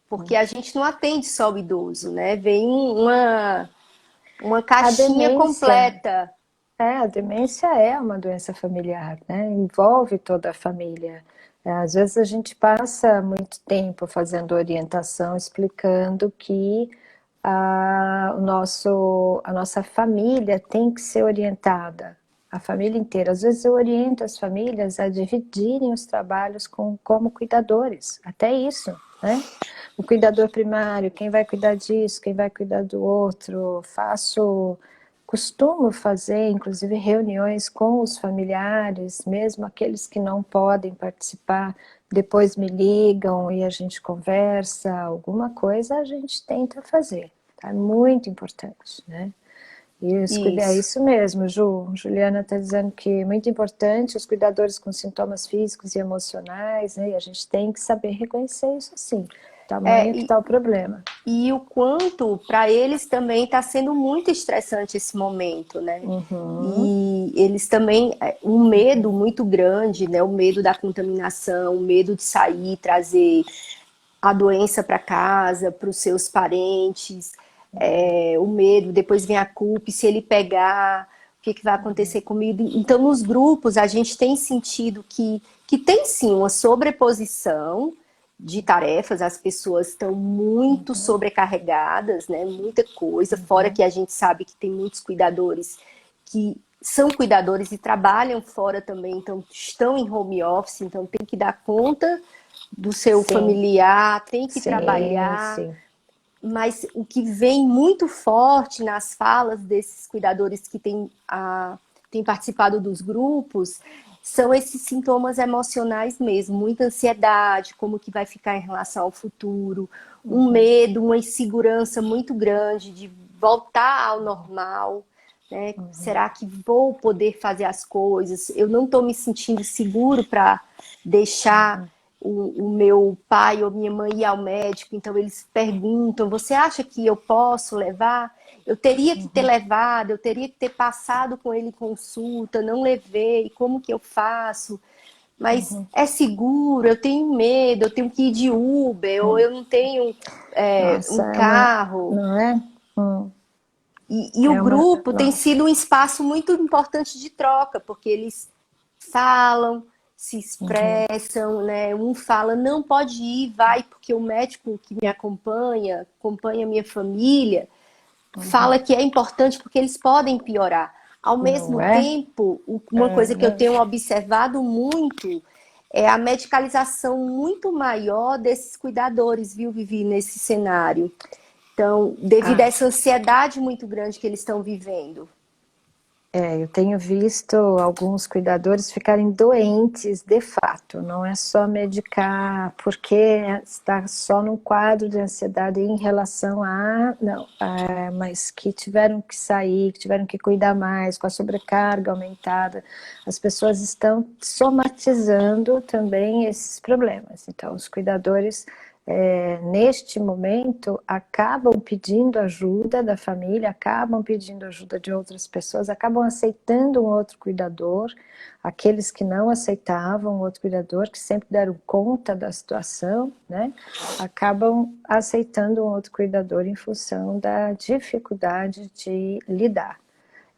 Porque a gente não atende só o idoso, né? Vem uma caixinha completa. A demência é uma doença familiar, né? Envolve toda a família. Às vezes a gente passa muito tempo fazendo orientação, explicando que a nossa família tem que ser orientada, a família inteira. Às vezes eu oriento as famílias a dividirem os trabalhos como cuidadores, até isso, né? O cuidador primário, quem vai cuidar disso, quem vai cuidar do outro. Costumo fazer, inclusive, reuniões com os familiares, mesmo aqueles que não podem participar, depois me ligam e a gente conversa, alguma coisa a gente tenta fazer, tá? É muito importante, né? É isso mesmo, Juliana está dizendo que é muito importante os cuidadores com sintomas físicos e emocionais, né? E a gente tem que saber reconhecer isso sim, o tamanho que está o problema. E o quanto para eles também está sendo muito estressante esse momento, né? E eles também, um medo muito grande, né? O medo da contaminação, o medo de sair, trazer a doença para casa, para os seus parentes, o medo, depois vem a culpa, e se ele pegar, o que vai acontecer comigo? Então, nos grupos, a gente tem sentido que tem sim uma sobreposição de tarefas, as pessoas estão muito sobrecarregadas, né? Muita coisa, fora que a gente sabe que tem muitos cuidadores que são cuidadores e trabalham fora também, então estão em home office, então tem que dar conta do seu familiar, tem que trabalhar. Sim. Mas o que vem muito forte nas falas desses cuidadores que têm participado dos grupos são esses sintomas emocionais mesmo, muita ansiedade, como que vai ficar em relação ao futuro, um medo, uma insegurança muito grande de voltar ao normal, né? Será que vou poder fazer as coisas? Eu não estou me sentindo seguro para deixar o meu pai ou minha mãe ir ao médico, então eles perguntam, você acha que eu posso levar? Eu teria que ter levado, eu teria que ter passado com ele consulta, não levei, como que eu faço? Mas é seguro, eu tenho medo, eu tenho que ir de Uber, ou eu não tenho um carro. Não é? E o grupo tem sido um espaço muito importante de troca, porque eles falam, se expressam, né? Um fala, não pode ir, vai, porque o médico que me acompanha a minha família, fala que é importante porque eles podem piorar. Ao mesmo tempo, uma coisa que eu tenho observado muito é a medicalização muito maior desses cuidadores, viu, Vivi, nesse cenário. Então, devido a essa ansiedade muito grande que eles estão vivendo. Eu tenho visto alguns cuidadores ficarem doentes de fato, não é só medicar porque está só num quadro de ansiedade em relação mas que tiveram que sair, que tiveram que cuidar mais, com a sobrecarga aumentada, as pessoas estão somatizando também esses problemas. Então, os cuidadores neste momento acabam pedindo ajuda da família, acabam pedindo ajuda de outras pessoas, acabam aceitando um outro cuidador, aqueles que não aceitavam um outro cuidador, que sempre deram conta da situação, né? Acabam aceitando um outro cuidador em função da dificuldade de lidar.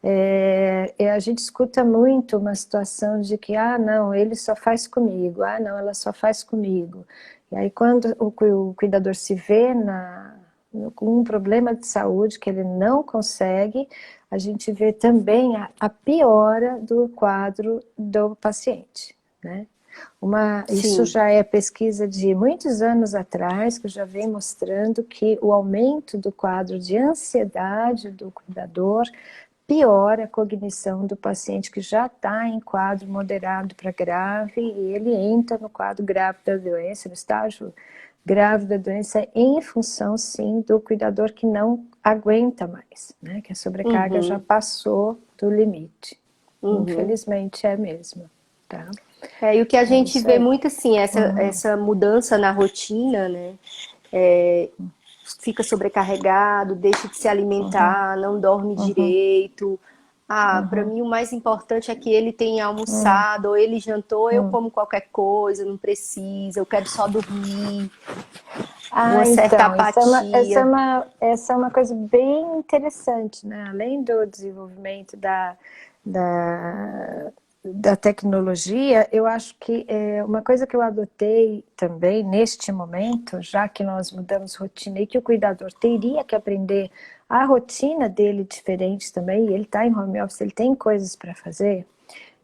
A gente escuta muito uma situação de que, não, ele só faz comigo, não, ela só faz comigo. E aí quando o cuidador se vê com um problema de saúde que ele não consegue, a gente vê também a piora do quadro do paciente, né? Isso já é pesquisa de muitos anos atrás, que já vem mostrando que o aumento do quadro de ansiedade do cuidador piora a cognição do paciente que já está em quadro moderado para grave e ele entra no quadro grave da doença, no estágio grave da doença, em função, sim, do cuidador que não aguenta mais, né? Que a sobrecarga já Uhum. passou do limite. Uhum. Infelizmente é mesmo, tá? É, e o que a É gente isso vê aí. muito assim, essa mudança na rotina, né? É, fica sobrecarregado, deixa de se Uhum, alimentar, não dorme uhum, direito. Ah, para uhum, mim o mais importante é que ele tenha uhum, almoçado, ou ele jantou, eu uhum. como qualquer coisa, não precisa, eu quero só dormir, uma Ah, certa então, apatia. essa é uma coisa bem interessante, né? Além do desenvolvimento da, da tecnologia, eu acho que uma coisa que eu adotei também neste momento, já que nós mudamos rotina e que o cuidador teria que aprender a rotina dele diferente também, e ele está em home office, ele tem coisas para fazer,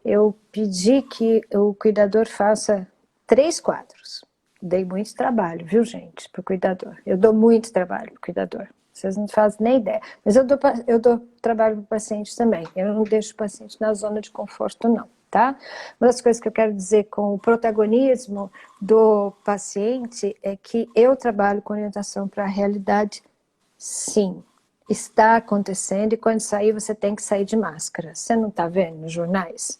eu pedi que o cuidador faça 3 quadros. Dei muito trabalho, viu, gente, para o cuidador. Eu dou muito trabalho para o cuidador. Vocês não fazem nem ideia. Mas eu dou trabalho para o paciente também. Eu não deixo o paciente na zona de conforto, não, tá? Uma das coisas que eu quero dizer com o protagonismo do paciente é que eu trabalho com orientação para a realidade, sim. Está acontecendo e quando sair você tem que sair de máscara. Você não está vendo nos jornais?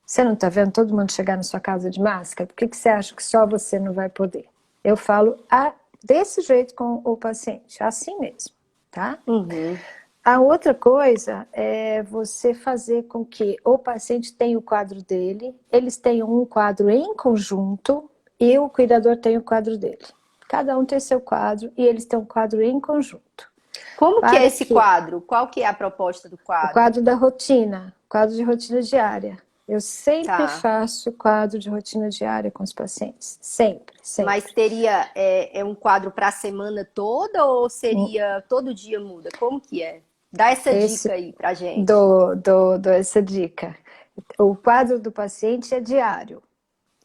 Você não está vendo todo mundo chegar na sua casa de máscara? Por que você acha que só você não vai poder? Eu falo desse jeito com o paciente, assim mesmo, tá? Uhum. A outra coisa é você fazer com que o paciente tenha o quadro dele, eles tenham um quadro em conjunto e o cuidador tenha o quadro dele. Cada um tem seu quadro e eles têm um quadro em conjunto. Como que é Para esse que quadro? Qual que é a proposta do o quadro? quadro da rotina, quadro de rotina diária. Eu sempre Tá. faço quadro de rotina diária com os pacientes. Sempre, Mas sempre. teria um quadro para a semana toda ou seria todo dia muda? Como que é? Dá essa Esse dica aí pra gente. dou essa dica. O quadro do paciente é diário.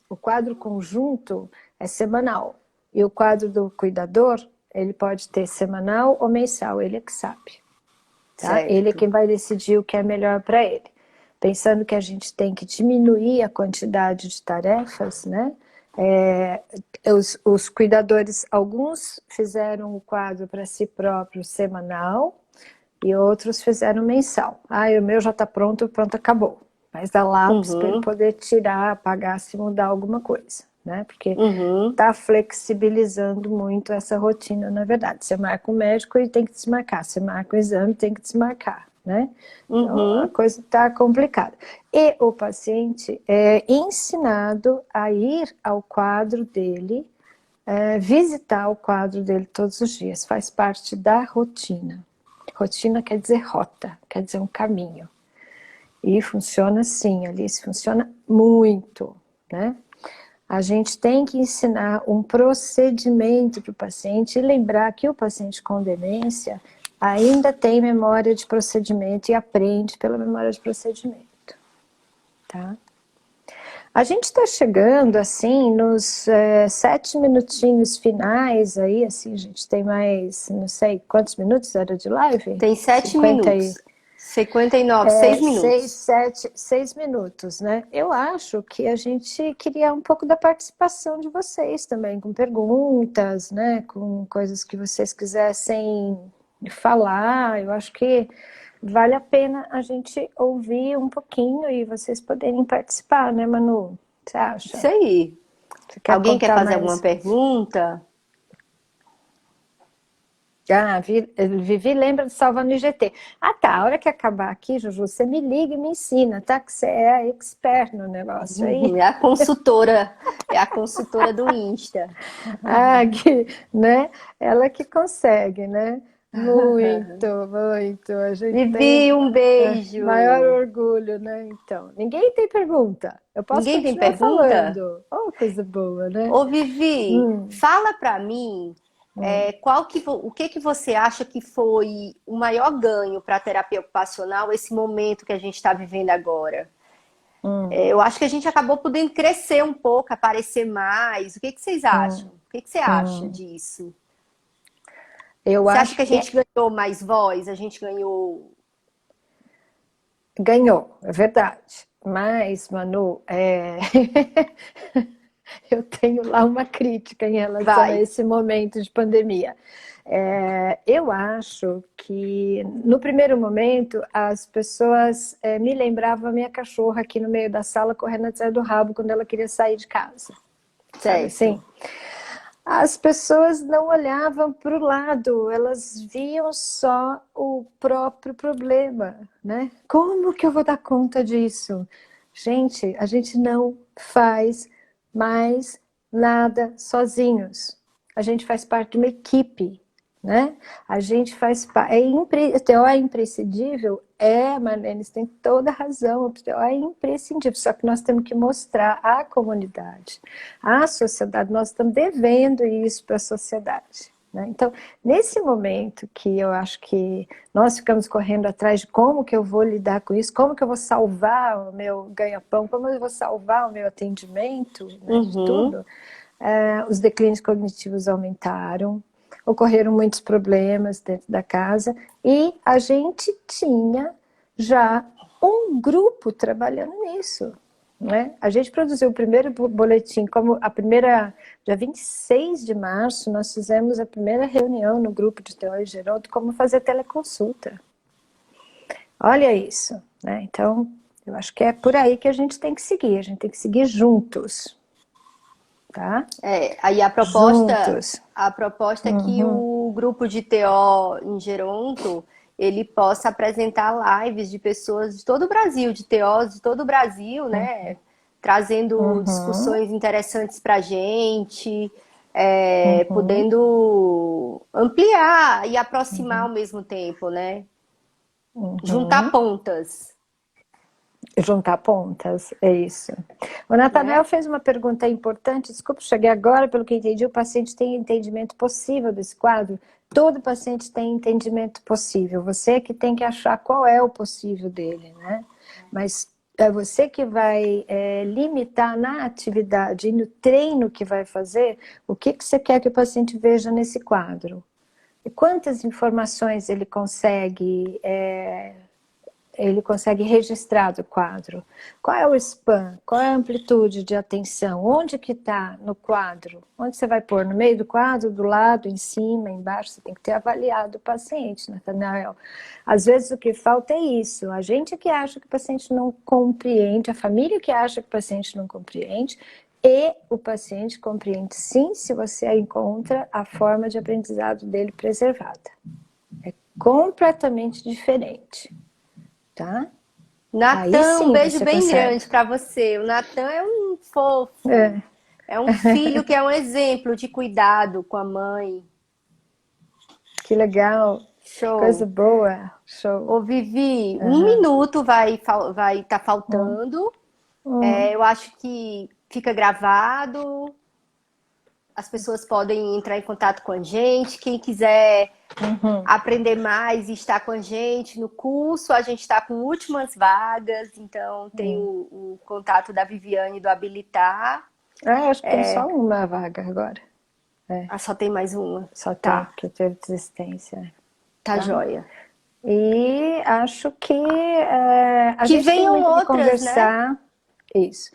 O quadro conjunto é semanal. E o quadro do cuidador, ele pode ter semanal ou mensal, ele é que sabe. Tá? Ele é Certo. quem vai decidir o que é melhor para ele. Pensando que a gente tem que diminuir a quantidade de tarefas, né? É, os cuidadores, alguns fizeram o quadro para si próprio semanal e outros fizeram mensal. Ah, o meu já está pronto, pronto, acabou. Mas dá lápis para ele Uhum. poder tirar, apagar se mudar alguma coisa, né? Porque Uhum. está flexibilizando muito essa rotina, na verdade. Você marca o médico e tem que desmarcar. Você marca o exame, tem que desmarcar, né? Então, a Uhum. coisa está complicada. E o paciente é ensinado a ir ao quadro dele, visitar o quadro dele todos os dias. Faz parte da rotina. Rotina quer dizer rota, quer dizer um caminho. E funciona assim, Alice, funciona muito, né? A gente tem que ensinar um procedimento para o paciente e lembrar que o paciente com demência ainda tem memória de procedimento e aprende pela memória de procedimento, tá? A gente está chegando, assim, nos 7 minutinhos finais aí, assim, a gente tem mais, não sei, quantos minutos era de live? Tem 7 minutos. 50 59, 6 minutos. 6 minutos, né? Eu acho que a gente queria um pouco da participação de vocês também, com perguntas, né? Com coisas que vocês quisessem falar. Eu acho que vale a pena a gente ouvir um pouquinho e vocês poderem participar, né, Manu? Você Isso acha? aí. Você quer Alguém quer contar fazer alguma mais? pergunta? Ah, Vivi lembra de salvar no IGT. Ah, tá. A hora que acabar aqui, Juju, você me liga e me ensina, tá? Que você é expert no negócio aí. É a consultora do Insta. Ah, né? Ela que consegue, né? Muito, muito. A gente tem Vivi, um maior beijo. orgulho, né? Então, ninguém tem pergunta. Eu posso Ninguém tem continuar pergunta? falando. Oh, coisa boa, né? Ô, Vivi, Hum, fala pra mim, hum, o que que você acha que foi o maior ganho para a terapia ocupacional esse momento que a gente está vivendo agora? hum, Eu acho que a gente acabou podendo crescer um pouco, aparecer mais. O que que vocês acham? hum, O que que você acha hum. disso? Eu Você acha acho que a que gente ganhou mais voz? A gente ganhou. ganhou, é verdade. Mas, Manu, eu tenho lá uma crítica em relação a Vai. esse momento de pandemia. Eu acho que, no primeiro momento, as pessoas me lembravam a minha cachorra aqui no meio da sala, correndo atrás do rabo quando ela queria sair de casa. Sabe assim? Certo. As pessoas não olhavam para o lado, elas viam só o próprio problema, né? Como que eu vou dar conta disso? Gente, a gente não faz mais nada sozinhos. A gente faz parte de uma equipe, né? A gente faz parte. O TO é imprescindível? Marlene, você tem toda a razão. O TO é imprescindível, só que nós temos que mostrar à comunidade, à sociedade, nós estamos devendo isso para a sociedade. Né? Então, nesse momento que eu acho que nós ficamos correndo atrás de como que eu vou lidar com isso, como que eu vou salvar o meu ganha-pão, como eu vou salvar o meu atendimento, né, de Uhum. tudo, os declínios cognitivos aumentaram, ocorreram muitos problemas dentro da casa e a gente tinha já um grupo trabalhando nisso. Né? A gente produziu o primeiro boletim, dia 26 de março, nós fizemos a primeira reunião no grupo de TO e Geronto, como fazer teleconsulta. Olha isso, né? Então, eu acho que é por aí que a gente tem que seguir juntos, tá? Aí Juntos. a proposta é que Uhum, o grupo de TO em Geronto, ele possa apresentar lives de pessoas de todo o Brasil, de TOs de todo o Brasil, né? Trazendo uhum, discussões interessantes para a gente, uhum, podendo ampliar e aproximar ao mesmo tempo, né? Juntar uhum. pontas, Juntar pontas, é isso. O Natanael né? fez uma pergunta importante. Desculpa, cheguei agora, pelo que entendi, o paciente tem entendimento possível desse quadro? Todo paciente tem entendimento possível. Você que tem que achar qual é o possível dele, né? Mas é você que vai limitar na atividade e no treino que vai fazer o que você quer que o paciente veja nesse quadro. E quantas informações ele consegue registrar do quadro. Qual é o span? Qual é a amplitude de atenção? Onde que está no quadro? Onde você vai pôr? No meio do quadro, do lado, em cima, embaixo? Você tem que ter avaliado o paciente, Natanael. Às vezes o que falta é isso. A gente que acha que o paciente não compreende, a família que acha que o paciente não compreende, e o paciente compreende sim, se você encontra a forma de aprendizado dele preservada. É completamente diferente. Tá? Aí Natan, um sim beijo você bem consegue. grande para você. O Natan é um fofo. É, É um filho que é um exemplo de cuidado com a mãe. que legal, que coisa Show. boa, show. Ô, Vivi, um Uhum. minuto vai estar faltando. Uhum. Eu acho que fica gravado. As pessoas podem entrar em contato com a gente. Quem quiser Uhum. aprender mais e estar com a gente no curso, a gente está com últimas vagas. Então, tem o contato da Viviane do Habilitar. Acho que tem só uma vaga agora. É, Ah, só tem mais uma. só tem, Tá, porque teve desistência. tá Tá? joia. E acho que a Que gente tem venham muito que outras, né? conversar. Isso.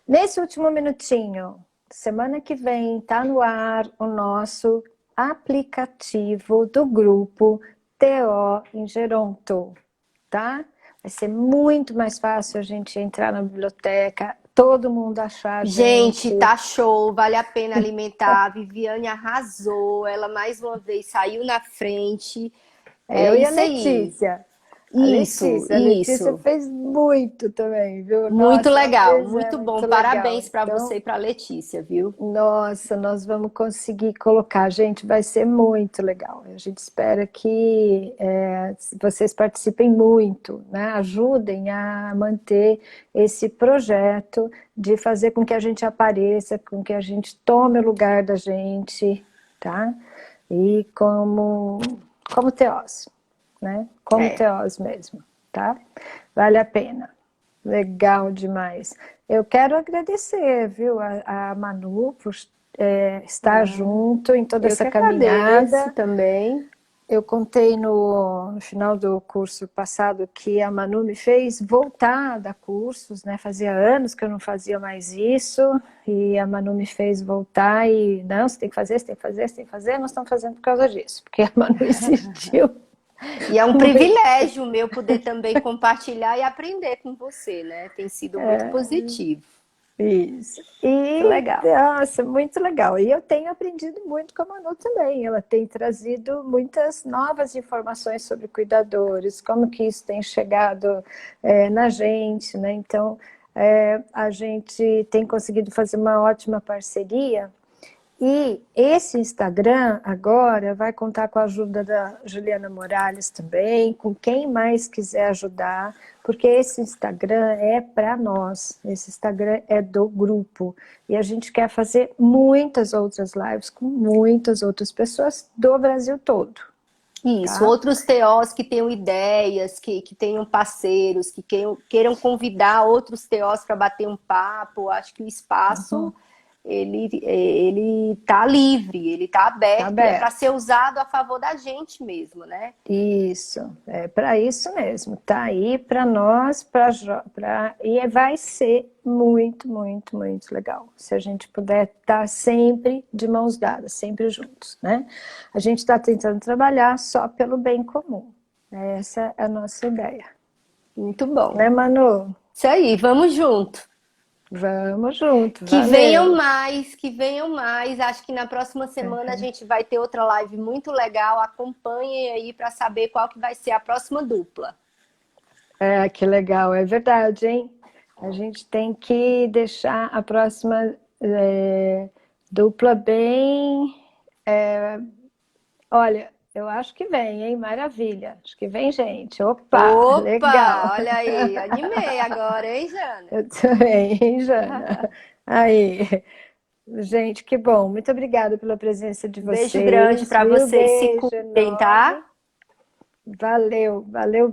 Nesse último minutinho, semana que vem, está no ar o nosso aplicativo do grupo TO em Geronto, tá? Vai ser muito mais fácil a gente entrar na biblioteca, todo mundo achar a Gente, gente. tá show, vale a pena alimentar. A Viviane arrasou, ela mais uma vez saiu na frente. É Eu e a isso aí. Letícia. Isso, A Letícia isso. fez muito também, viu? Muito Nossa, ela legal, fez muito bom. muito legal. Parabéns para você Então, e para Letícia, viu? nossa, nós vamos conseguir colocar, gente, vai ser muito legal. A gente espera que vocês participem muito, né? Ajudem a manter esse projeto de fazer com que a gente apareça, com que a gente tome o lugar da gente, tá? E como TOs, né? Como É. TOs mesmo, tá? Vale a pena. Legal demais. Eu quero agradecer, viu, a Manu por estar Ah, junto em toda eu essa que agradeço caminhada. também. Eu contei no final do curso passado que a Manu me fez voltar a dar cursos, né? Fazia anos que eu não fazia mais isso, e a Manu me fez voltar e, não, você tem que fazer, você tem que fazer, você tem que fazer, nós estamos fazendo por causa disso, porque a Manu insistiu. E é um Muito. privilégio meu poder também compartilhar e aprender com você, né? Tem sido muito positivo. Isso. Muito E, legal. nossa, muito legal. E eu tenho aprendido muito com a Manu também. Ela tem trazido muitas novas informações sobre cuidadores, como que isso tem chegado na gente, né? Então, a gente tem conseguido fazer uma ótima parceria. E esse Instagram agora vai contar com a ajuda da Juliana Morales também, com quem mais quiser ajudar, porque esse Instagram é para nós, esse Instagram é do grupo. E a gente quer fazer muitas outras lives com muitas outras pessoas do Brasil todo. Isso, Tá? outros TOs que tenham ideias, que tenham parceiros, que queiram convidar outros TOs para bater um papo. Acho que o espaço ele tá livre, ele tá Tá aberto, é para aberto. ser usado a favor da gente mesmo, né? Isso, é para isso mesmo, tá aí para nós, e vai ser muito, muito, muito legal, se a gente puder estar sempre de mãos dadas, sempre juntos, né? A gente está tentando trabalhar só pelo bem comum, essa é a nossa ideia. Muito bom. Né, Manu? Isso aí, vamos junto. Vamos junto, Que venham valeu! mais, que venham mais. Acho que na próxima semana a gente vai ter outra live muito legal. Acompanhem aí para saber qual que vai ser a próxima dupla. Que legal, é verdade, hein? A gente tem que deixar a próxima dupla bem... olha, eu acho que vem, hein? Maravilha. Acho que vem gente. Opa, legal. Opa, olha aí, animei agora, hein, Jana? Eu também, hein, Jana? Aí, gente, que bom. Muito obrigada pela presença de Beijo grande vocês, para viu? vocês. Se Beijo cuidem, enorme. tá? Valeu, valeu.